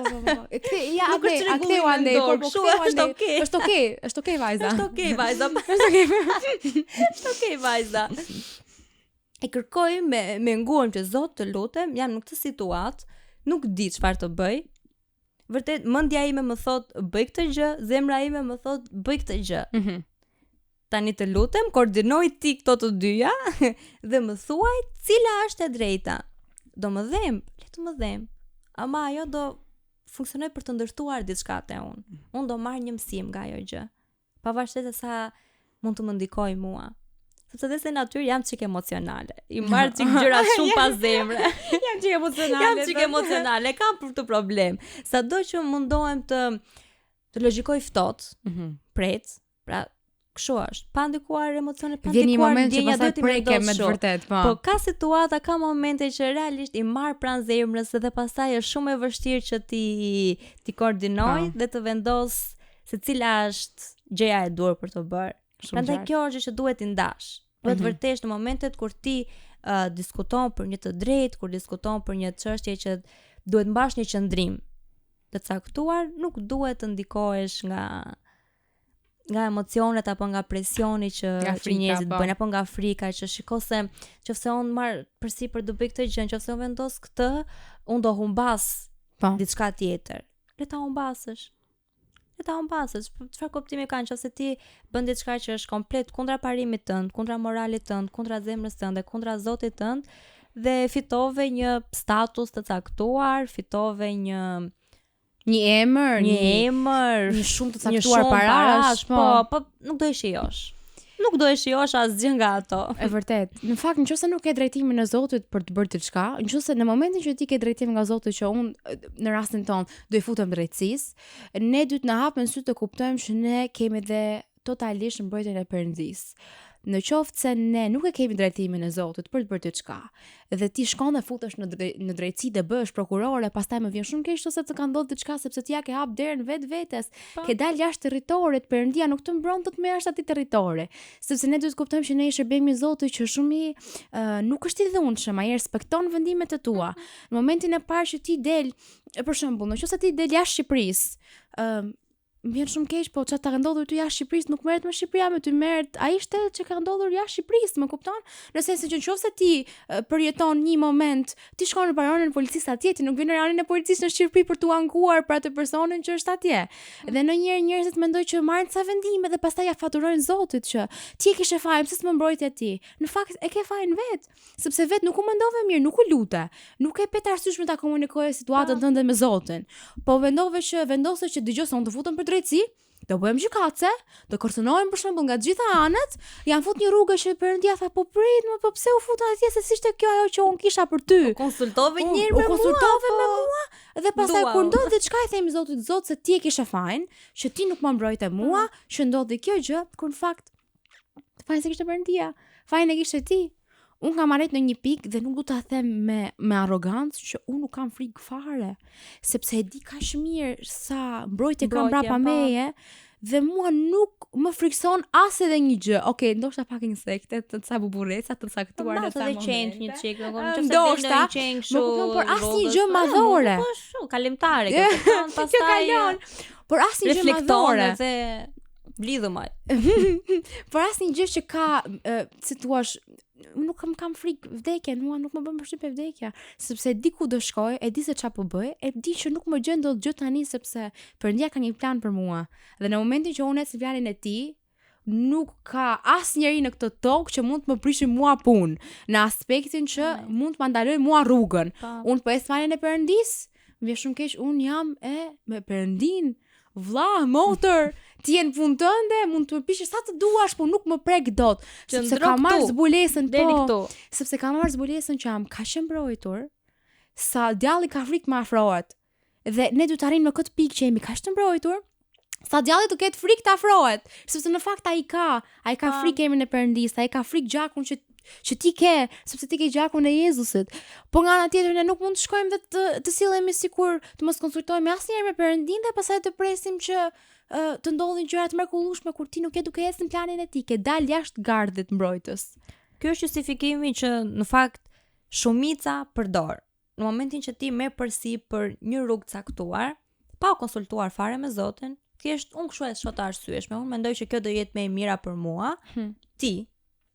Ja, akteu andej, por është okay vajza. Është okay vajza. E kërkoj me ngurim që Zot të lutem, jam në këtë situatë, nuk di çfarë të bëj. Vërtet mendja ime më thot bëj këtë gjë, zemra ime më thot bëj këtë gjë. Tani të lutem, koordinoj ti këto të dyja dhe më thuaj cila është e drejta. Do më dhemb, le të më dhemb. Ama ajo do funksionoj për të ndërtuar diçka te unë. Unë do marr një mësim nga ajo gjë. Pavarësisht se sa mund të më ndikojë mua. Sepse dhe se natyrë jam çik emocionale. I marr çik gjëra shumë pas zemre. Jam çik emocionale. Kam për këtë problem. Sado që mundohem të logjikoj ftohtë, pret, pra kështu është. Pa ndikuar emocione, pa ndikuar ndjenja, do të preke me të vërtet, po. Po ka situata, ka momente që realisht i marr pranë zemrës dhe pastaj është shumë e vështirë që ti koordinoj dhe të vendos se cila është gjëja e dur për të bërë. Prandaj kjo është që duhet i ndash. Duhet vërtet në momentet kur ti diskuton për një të drejtë, kur diskuton për një çështje që duhet mbash një qëndrim të caktuar, nuk duhet të ndikohesh nga emocionet apo nga presioni që njerëzit bëjnë apo nga frika që shiko se nëse unë marr përsipër të bëj këtë gjë, nëse unë vendos këtë, unë do humbas diçka tjetër. Le ta humbasësh. Çfarë kuptimi ka nëse ti bën diçka që është komplet kundra parimit tënd, kundra moralit tënd, kundra zemrës tënde, kundra Zotit tënd dhe fitove një status të caktuar, fitove një emër, një shumë të caktuar parash, po nuk do e shijosh. Nuk do e shijosh asgjë nga ato. E vërtet. Në fakt, nëse nuk ke drejtimin e Zotit për të bërë diçka, nëse në momentin që ti ke drejtimin nga Zoti që unë në rastin ton do i futem drejtësisë, ne dy të na hapen sy të kuptojmë që ne kemi dhe totalisht mbrojtjen e Perëndis. në qoftë se ne nuk e kemi drejtimin e Zotit për të bërë diçka, dhe ti shkon dhe futesh në drejtësi dhe bëhesh prokurore, pastaj më vjen shumë keq ose të ka ndodhur diçka sepse ti ja ke hap derën vetes, ke dalë jashtë territorit, Perëndia nuk të mbron të merresh atij territori, sepse ne duhet të kuptojmë që ne i shërbejmë Zotit që shumë nuk është i dhunshëm, ai respekton vendimet e tua. Në momentin e parë që ti del, për shembull, nëse ti del jashtë Shqipërisë, më vjen shumë keq, po çfarë ka ndodhur ty jashtë Shqipërisë nuk merret me Shqipëria, me ty merret ai shtetet që ka ndodhur jashtë Shqipërisë, më kupton? Në sensin që nëse ti përjeton një moment, ti shkon në baronin e policisë atje, ti nuk vjen në rajonin e policisë në Shqipëri për t'u ankuar për atë personin që është atje. Dhe ndonjëherë njerëzit mendojnë që marrin ca vendime dhe pastaj ja faturojnë Zotit që ti e kishe fajin, pse s'më mbrojtje ti. Në fakt e ke fajin vet, sepse vet nuk u mendove mirë, nuk u lute, nuk e pet arsyeshme ta komunikoje situatën tënde me Zotin. Po vendose që dëgjoj son të futem për drejtësi, do bëjmë gjykatëse, do kërcënohem për shembull nga të gjitha anët, janë fut një rrugë që Perëndia tha po prit, më po pse u futa atje se s'ishte kjo ajo që unë kisha për ty. Konsultove një herë me mua. Konsultove me mua dhe pastaj kur ndodh diçka i themi Zotit, Zot se ti e kishe fajin, që ti nuk më mbrojte mua, që ndodhi kjo gjë, kur në fakt fajin se kishte Perëndia, fajin e kishte ti. Unë kam arrit në një pikë dhe nuk du ta them me arrogancë që unë nuk kam frikë fare, sepse e di kaq mirë sa mbrojtje kam brapa meje dhe mua nuk më frikson as edhe një gjë. Okej, ndoshta pak insekte, të ca buburreca të caktuar në sa momente. Qenj një çik, ndoshta qenj kështu, por asnjë gjë madhore. Po ashtu, kalimtare kjo, pastaj kalon. Por asnjë gjë madhore. Se blidhumaj. Por asnjë gjë që ka, si thua, nuk kam frikë vdekjen, mua nuk më bën përshtypje vdekja, sepse di ku do shkoj, e di se çfarë po bëj, e di që nuk më gjen dot gjë tani sepse Perëndia ka një plan për mua. Dhe në momentin që unë ec në planin e tij, nuk ka asnjëri në këtë tokë që mund të më prishë mua punë, në aspektin që mund të më ndaloj mua rrugën. Unë po ec në planin e Perëndisë, më vjen shumë keq, unë jam me Perëndin. Vlla, motor, ti je në punë tënde, mund të më pishë sa të duash, po nuk më prek dot, sepse ka marrë zbulesën sepse ka marrë zbulesën që jam kaq e mbrojtur, sa djalli ka frikë më afrohet. Dhe ne duhet të arrijmë në këtë pikë që jemi kaq të mbrojtur, sa djalli të ketë frikë të afrohet, sepse në fakt ai ka frikë emrin e Perëndisë, ai ka frikë gjakun që ti ke, sepse ti ke gjakun e Jezusit. Po nga ana tjetër ne nuk mund të shkojmë dhe të sillemi sikur të mos konsultojmë asnjëherë me Perëndin dhe pastaj të presim që të ndodhin gjëra të mrekullueshme kur ti nuk je duke ecë në planin e tij, ke dal jashtë gardhit mbrojtës. Ky është justifikimi që në fakt shumica përdor. Në momentin që ti merr përsipër një rrugë caktuar, pa u konsultuar fare me Zotin, thjesht unë kështu e shoh të arsyeshme, unë mendoj që kjo do jetë më e mira për mua. Ti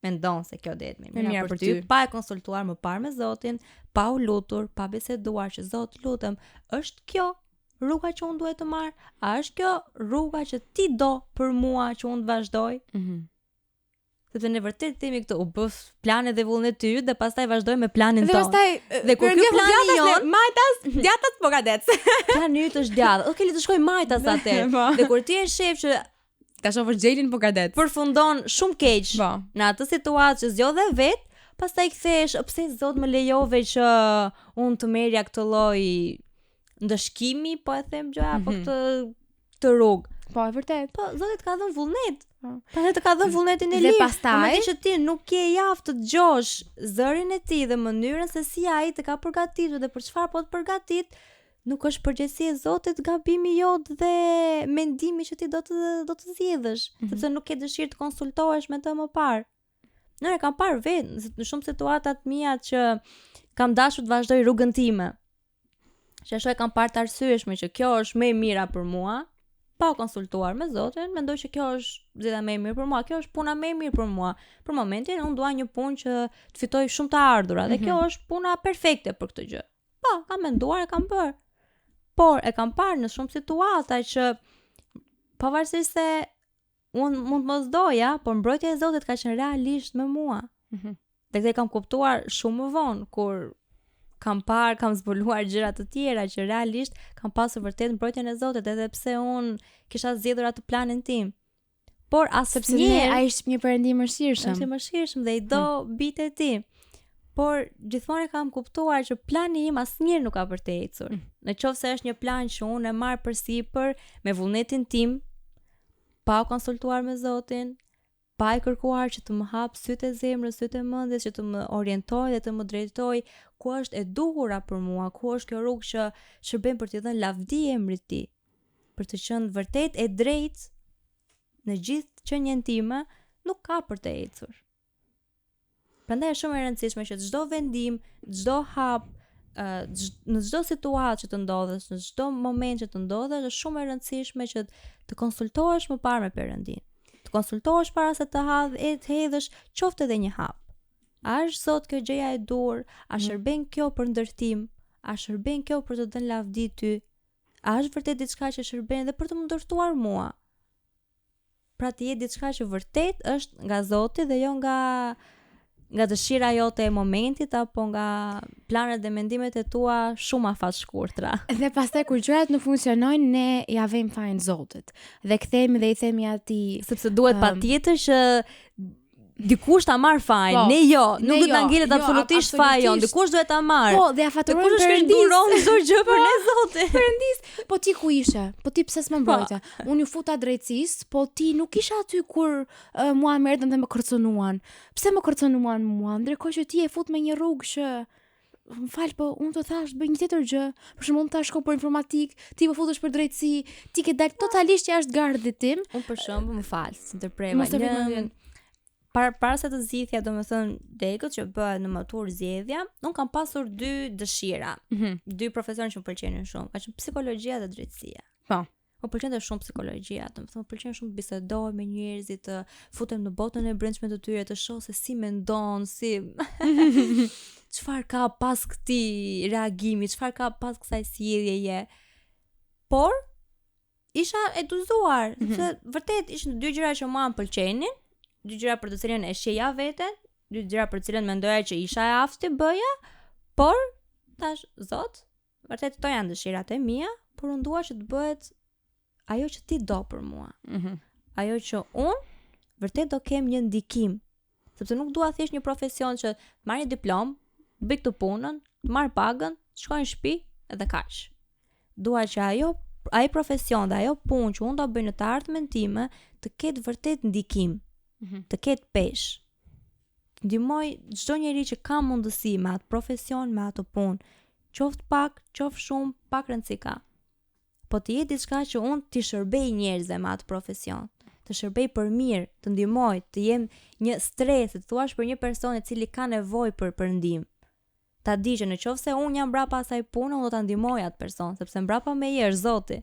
mendon se kjo do jetë më e mira për ty, pa e konsultuar më parë me Zotin, pa u lutur, pa biseduar që Zot, lutem, është kjo rruga që unë duhet të marr? A është kjo rruga që ti do për mua që unë të vazhdoj? Sepse në vërtet themi këtë, u bëf planet dhe vullnet ty dhe pastaj vazhdoj me planin ton. Dhe kur ky plani jon, majtas, djathtas po gadec. Plani yt është djathtë. Okej, le të shkoj majtas atë. Dhe kur ti e shef që ta shohësh xhelin po gadec, përfundon shumë keq në atë situatë që zgjodhe vet, pastaj kthehesh, pse Zot më lejove që unë të merrja këtë lloj ndëshkimi, po e them gjë apo këtë rrugë. Po, e vërtet. Po, Zoti të ka dhënë vullnet. Pastaj të ka dhënë vullnetin e lirë. Dhe pastaj që ti nuk je i aftë të dëgjosh zërin e tij dhe mënyrën se si ai të ka përgatitur dhe për çfarë po të përgatit, nuk është përgjegjësi e Zotit gabimi jot dhe mendimi që ti do të zgjidhësh, sepse nuk ke dëshirë të konsultohesh me të më parë. Nëre kam parë vetë në shumë situata të mia që kam dashur të vazhdoj rrugën time. Që ashtu e kam parë të arsyeshme që kjo është më e mira për mua, pa konsultuar me Zotin, mendoj që kjo është zgjidhja më e mirë për mua, kjo është puna më e mirë për mua. Për momentin unë dua një punë që të fitoj shumë të ardhurat dhe kjo është puna perfekte për këtë gjë. Po, kam menduar e kam bërë. Por e kam parë në shumë situata që pavarësisht se unë mund të mos doja, por mbrojtja e Zotit ka qenë realisht me mua. Dhe këtë kam kuptuar shumë më vonë, kur kam zbuluar gjëra të tjera që realisht kam pasur vërtet mbrojtjen e Zotit, edhe pse unë kisha zgjedhur atë planin tim. Por asnjëherë ai është një Perëndim mëshirshëm. Është mëshirshëm dhe i do bitë e tij. Por gjithmonë kam kuptuar që plani im asnjëherë nuk ka për të ecur. Në qoftë se është një plan që unë e marr përsipër me vullnetin tim, pa u konsultuar me Zotin, pa e kërkuar që të më hap sytë e zemrës, sytë e mendjes, që të më orientoj dhe të më drejtoj ku është e duhura për mua, ku është kjo rrugë që shërben për t'i dhënë lavdi emrit ti, për të qenë vërtet e drejtë në gjithë qenjen time, nuk ka për të ecur. Prandaj është shumë e rëndësishme që çdo vendim, çdo hap, në çdo situatë që të ndodhesh, në çdo moment që të ndodhesh, është shumë e rëndësishme që të konsultohesh më parë me Perëndin. Të konsultohesh para se të hedhësh qoftë edhe një hap. A është Zot kjo gjëja e dur? A shërben kjo për ndërtim? A shërben kjo për të dhënë lavdi ty? A është vërtet diçka që shërben dhe për të më ndërtuar mua? Pra të jetë diçka që vërtet është nga Zoti dhe jo nga dëshira jote e momentit apo nga planet dhe mendimet e tua shumë afat shkurtra. Dhe pastaj kur gjërat nuk funksionojnë, ne ja vëmë fajin Zotit. Dhe kthehemi dhe i themi atij, sepse duhet patjetër që dikush ta marr fajin, ne jo, nuk do ta ngjelet absolutisht fajon, dikush duhet ta marr. Po, dhe ja faturojmë Perëndis. Duron çdo gjë për ne Zoti. Perëndis, po ti ku ishe? Po ti pse s'më mbrojte? Unë ju futa drejtësisë, po ti nuk isha aty kur mua më erdhën dhe më kërcënuan. Pse më kërcënuan mua? Ndërkohë që ti e fut me një rrugë që më fal, po unë të thash bëj një tjetër gjë. Për shembull, unë tash shko për informatik, ti më futesh për drejtësi, ti ke dalë totalisht jashtë gardit tim. Unë për shembull, më fal, si ndërpreva. Para se të zgjidhja, domethënë degët që bëhet në maturë zgjedhja, unë kam pasur dy dëshira, dy profesionë që më pëlqenin shumë, ka qenë psikologjia dhe drejtësia. Po. Më pëlqente shumë psikologjia, domethënë më pëlqen shumë të bisedoj me njerëzit, të futem në botën e brendshme të tyre, të shoh se si mendon, si çfarë ka pas këtij reagimi, çfarë ka pas kësaj sjelljeje. Por isha eduzuar, se vërtet ishin dy gjëra që mua më pëlqenin. Dy gjëra për të cilën e sheja veten, dy gjëra për të cilën mendoja që isha e aftë të bëja, por tash Zot, vërtet to janë dëshirat e mia, por unë dua që të bëhet ajo që ti do për mua. Ajo që unë vërtet do kem një ndikim, sepse nuk dua thjesht një profesion që marr një diplomë, bëj këtë punën, të marr pagën, shkoj në shtëpi edhe kaq. Dua që ai profesion dhe ajo punë që unë do bëj në të ardhmen time të ketë vërtet ndikim. Të ketë pesh. Të ndihmoj çdo njeri që ka mundësi me atë profesion, me atë punë, qoftë pak, qoftë shumë, pak rëndësi ka. Po të jetë diçka që unë t'i shërbej njerëzve me atë profesion, të shërbej për mirë, të ndihmoj, të jem një stres, të thuash për një person i cili ka nevojë për ndihmë. Ta di që nëse unë jam mbrapa asaj pune, unë do ta ndihmoj atë person, sepse mbrapa me je është Zoti.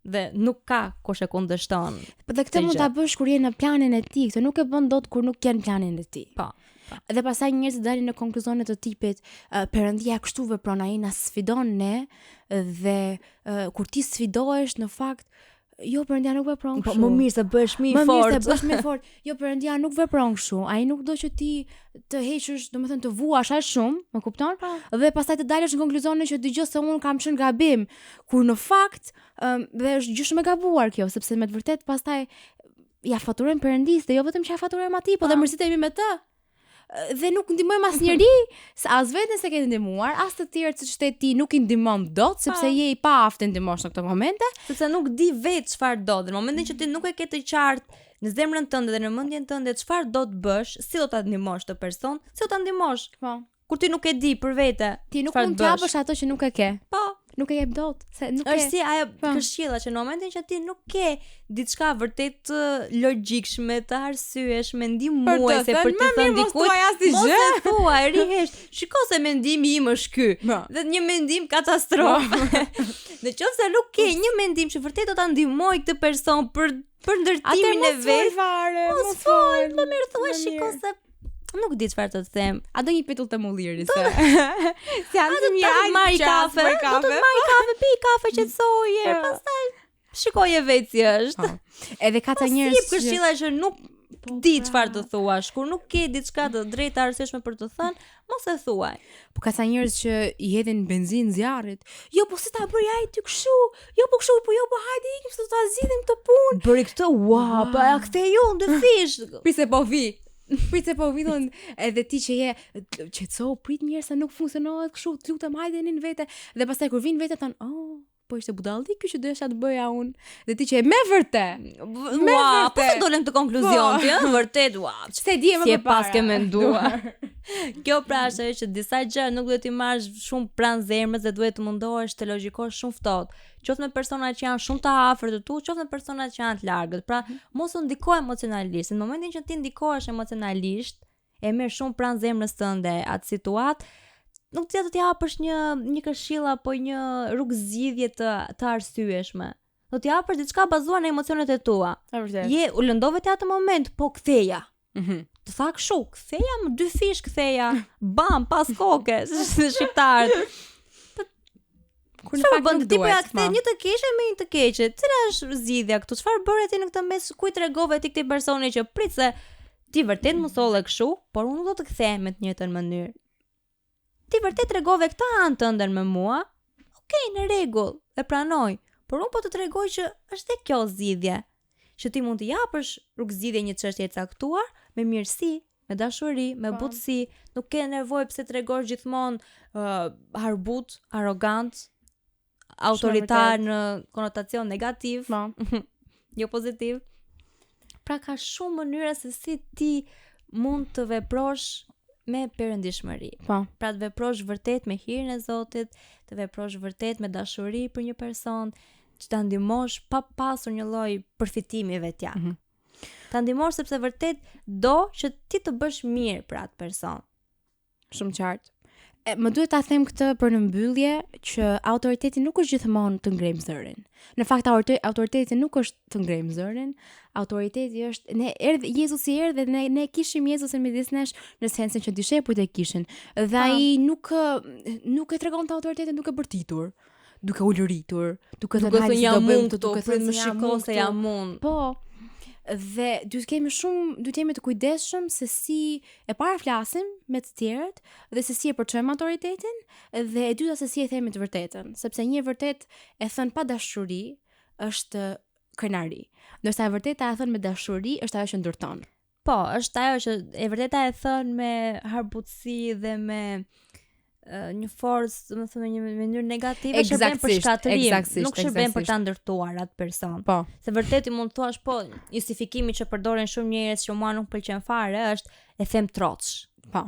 Dhe nuk ka kush e kundërshton. Dhe këtë mund ta bësh kur je në planin e tij, këtë nuk e bën dot kur nuk je në planin e tij. Po. Dhe pastaj njerëzit dalin në konkluzione të tipit, Perëndia kështu vepron, ai na sfidon ne dhe kur ti sfidohesh në fakt jo, Perëndia nuk vepron kështu. Po më mirë se bëhesh më i fortë. Më mirë se bëhesh më i fortë. Jo, Perëndia nuk vepron kështu. Ai nuk do që ti të heqësh, domethënë të vuash aq shumë, më kupton? Dhe pastaj të dalësh në konkluzionin që dëgjoj se unë kam qenë gabim, kur në fakt dhe është gjë shumë e gabuar kjo, sepse me të vërtetë pastaj ja faturojmë Perëndisë, dhe jo vetëm që ja faturojmë atij, po dhe mërzitemi me të. Dhe nuk ndihmojmë asnjëri, as veten se ke ndihmuar, as të tjerë siç the ti nuk i ndihmon dot, sepse je i paaftë ndihmosh në këto momente, sepse nuk di vetë çfarë do. Në momentin që ti nuk e ke të qartë në zemrën tënde dhe në mendjen tënde çfarë do të bësh, si do ta ndihmosh të person, si do ta ndihmosh. Po. Kur ti nuk e di për vete, ti nuk mund të japësh ato që nuk e ke. Po. Nuk e jep dot, se nuk e. Është si ajo këshilla që në momentin që ti nuk ke diçka vërtet logjikshme, të arsyeshme, ndihmuese për të thënë dikujt, mos e thuaj, rihesh. Shikoj se mendimi im është ky. Dhe një mendim katastrofë. Nëse nuk ke një mendim që vërtet do ta ndihmoj këtë person për ndërtimin e vet, mos fol, më mirë thuaj, shikoj se nuk di çfarë të them. A do një petull të mulliri se. Si janë të marr kafe. Do të marr kafe, pi kafe, qetësoje. Pastaj shikoje vetë si është. Edhe ka të njerëz që këshilla që nuk di çfarë të thuash, kur nuk ke diçka të drejtë arsyeshme për të thënë, mos e thuaj. Po ka të njerëz që i hedhin benzinë zjarrit. Jo, po si ta bëj ai ti kështu? Jo, po kështu, po jo, po hajde ikim se do ta zgjidhim këtë punë. Bëri këtë, ua, po ja kthej unë të fish. Pse po vi? Pritse po vidon edhe ti që je qetëso, prit mirë se nuk funksionohet kështu, të lutem hajde nin vete. Dhe pastaj kur vin vete thon, po ishte budalli ky që doja të bëja unë. Dhe ti që e me vërtet. Ua, po se dolem të konkluzion ti, vërtet, ua. Se di më si përpara. pas ke menduar. Kjo pra është ajo që disa gjëra nuk duhet t'i marrësh shumë pranë zemrës dhe duhet të mundohesh të logjikosh shumë ftohtë. Qoftë me persona që janë shumë të afërt të tu, qoftë me persona që janë të largët. Pra, mos u ndiko emocionalisht. Në momentin që ti ndikohesh emocionalisht, e merr shumë pranë zemrës tënde atë situatë, nuk të t'i hapësh një këshill apo një rrugë zgjidhje të arsyeshme. Do t'i hapësh diçka bazuar në emocionet e tua. U lëndove ti atë moment, po ktheja. Të tha kështu, ktheja më 2 fish ktheja, bam, pas koke, si shqiptarët. Kur në fakt nuk ti po ja duhet. kthe një të keqe me një të keqe. Cila është zgjidhja këtu? Çfarë bëre ti në këtë mes? Kujt tregove ti këtij personi që prit se ti vërtet më solle kështu, por unë do të kthehem me të njëjtën mënyrë. Ti vërtet tregove këtë anë tënden me mua? Okej, në rregull, e pranoj. Por unë po të tregoj që është e kjo zgjidhje. Që ti mund të japësh rrugë zgjidhje një çështje e caktuar me mirësi, me dashuri, me butësi, nuk ke nevojë pse tregosh gjithmonë harbut, arrogant, autoritar në konotacion negativ, jo pozitiv. Pra ka shumë mënyra se si ti mund të veprosh me perëndishmëri. Pra të veprosh vërtet me hirin e Zotit, të veprosh vërtet me dashuri për një person, që ta ndihmosh pa pasur një lloj përfitimi vetjak. Ta ndihmosh sepse vërtet do që ti të bësh mirë për atë person. Shumë qartë. Më duhet ta them këtë për në mbyllje që autoriteti nuk është gjithmonë të ngrejmë zërin. Në fakt autoriteti nuk është të ngrejmë zërin. Autoriteti është Jezusi erdhi dhe ne kishim Jezusin midis nesh në sensin që dishepujt e kishin. Dhe ai nuk e tregonte autoritetin duke bërtitur, duke ulëritur, duke thënë jam mund këtu, duke thënë shikoj se jam mund. Po. Dhe duhet jemi të kujdesshëm se si e para flasim me të tjerët dhe se si e përçojmë autoritetin dhe e dyta se si e themi të vërtetën, sepse një vërtet e thënë pa dashuri është krenari. Ndërsa e vërteta e thënë me dashuri është ajo që ndërton. Po, është ajo që e vërteta e thënë me harbutësi dhe me një forcë, do të thënë një mënyrë negative, shërben për shkatërim, nuk shërben për ta ndërtuar atë person. Po. Se vërtet i mund të thuash, po, justifikimi që përdoren shumë njerëz që mua nuk pëlqen fare është e them troç. Po.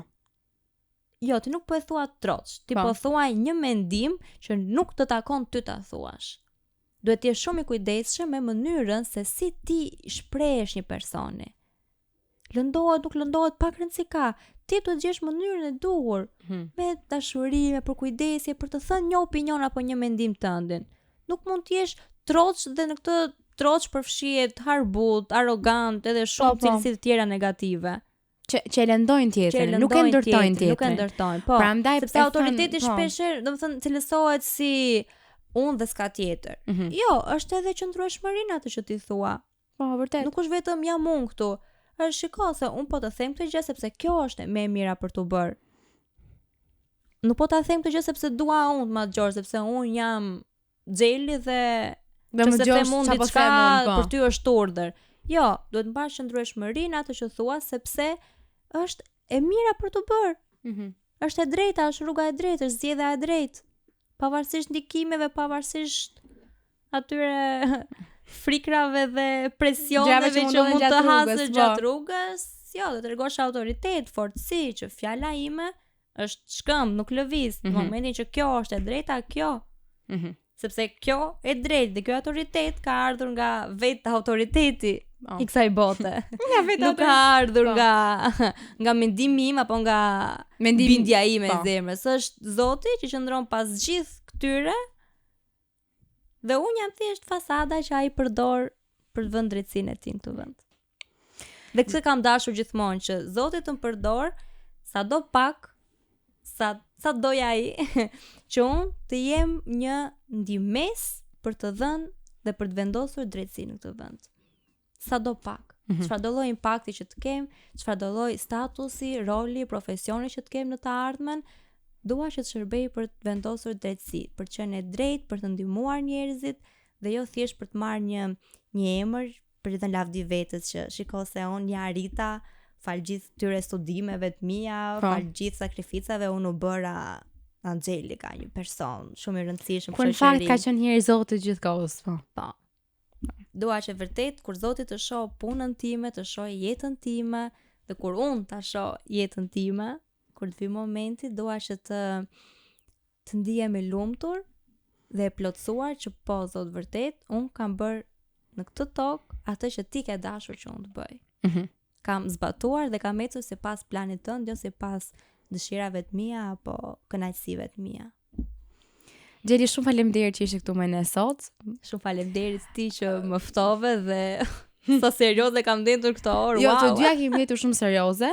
Jo, ti nuk po e thua troç, ti po thuaj një mendim që nuk të takon ty ta thuash. Duhet të jesh shumë i kujdesshëm me mënyrën se si ti shprehesh një personi. Lëndohet, nuk lëndohet, pak rëndësi ka. Ti duhet të gjesh mënyrën e duhur, me dashuri, me përkujdesje për të thënë një opinion apo një mendim tëndin. Nuk mund të jesh troç dhe në këtë troç përfshihet harbut, arrogant, edhe shumë cilësi të tjera negative. Që e lëndojnë tjetrin, nuk e ndërtojnë tjetrin. Nuk e ndërtojnë, po. Sepse autoriteti shpeshherë, domethënë, cilësohet si unë dhe s'ka tjetër. Jo, është edhe qëndrueshmërinë atë që ti thua. Po, vërtet. Nuk është vetëm jam unë këtu. Shiko se unë po të them këtë gjë sepse kjo është më e mira për të bërë. Nuk po ta them këtë gjë sepse dua unë të ma dëgjoj, sepse unë jam xheli dhe më dëgjosh çfarë po them unë, për ty është urdhër. Jo, duhet të mbash qëndrueshmërinë atë që thua sepse është e mira për të bërë. Është e drejta, është rruga e drejtë, është zgjedhja e drejtë. Pavarësisht ndikimeve, pavarësisht atyre frikrave dhe presioneve që mund të hasësh gjatë rrugës, jo, do të tregosh autoritet, fortësi, që fjala ime është shkëmb, nuk lëviz. Në momentin që kjo është e drejta, kjo. Sepse kjo e drejtë dhe kjo autoritet ka ardhur nga vetë autoriteti i kësaj bote. Nuk ka ardhur nga mendimi im apo nga bindja ime e zemrës. Është Zoti që qëndron pas gjithë këtyre. Dhe unë jam thjesht fasada që ai përdor për të vënë drejtsinë e tij në këtë vend. Dhe këtë kam dashur gjithmonë që Zoti të më përdor sado pak, sa doja ai, që unë të jem një ndihmës për të dhënë dhe për të vendosur drejtsinë në këtë vend. Sado pak. Çfarë do lloj impakti që të kem, çfarë do lloj statusi, roli, profesioni që të kem në të ardhmen, dua që të shërbej për të vendosur drejtësi, për të qenë e drejtë, për të ndihmuar njerëzit dhe jo thjesht për të marrë një emër për të dhënë lavdi vetes që shiko se unë ja arrita, fal gjithë këtyre studimeve të mia, fal gjithë sakrificave unë u bëra Angeli ka një person shumë i rëndësishëm Kur në fakt ka qenë njëri Zoti gjithkohës, po. Po. Dua që vërtet kur Zoti të shoh punën time, të shoh jetën time, dhe kur unë ta shoh jetën time, kur të vi momenti, dua që të ndihem i lumtur dhe e plotësuar që po Zot vërtet unë kam bërë në këtë tokë atë që ti ke dashur që unë të bëj. Kam zbatuar dhe kam ecur sipas planit tënd, jo sipas dëshirave të mia apo kënaqësive të mia. Gjeli, shumë faleminderit që ishe këtu me ne sot. Shumë faleminderit ti që më ftove dhe sa serioze kam ndendur këtë orë. Jo, wow. të dyja kemi jetur shumë serioze.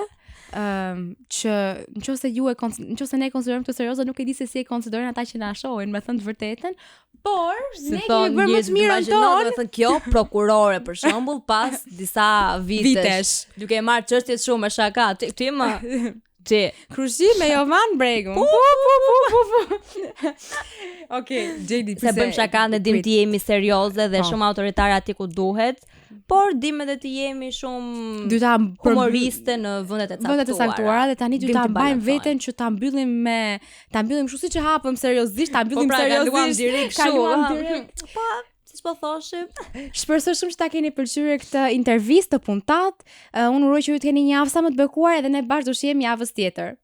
Që nëse ne konsiderojmë të serioze, nuk e di se si e konsiderojnë ata që na shohin, me thënë të vërtetën, por ne kemi bërë më të mirën tonë. Do të thënë kjo prokurore për shembull pas disa vitesh, duke marrë çështjet shumë me shaka, ti më ti Krushi me Jovan Bregun. Okej, Gjeli, se bëjmë shaka dhe dim të jemi serioze dhe shumë autoritare aty ku duhet, por dim edhe të jemi shumë humoriste në vendet e caktuara. Dhe tani dy ta mbajmë veten që ta mbyllim kështu siç e hapëm seriozisht, ta mbyllim seriozisht. Kaluam direkt. Po, siç po thoshim. Shpresoj shumë që ta keni pëlqyer këtë intervistë të puntat. Unë uroj që ju të keni një javë sa më të bekuar edhe ne bashkë do shihemi javës tjetër.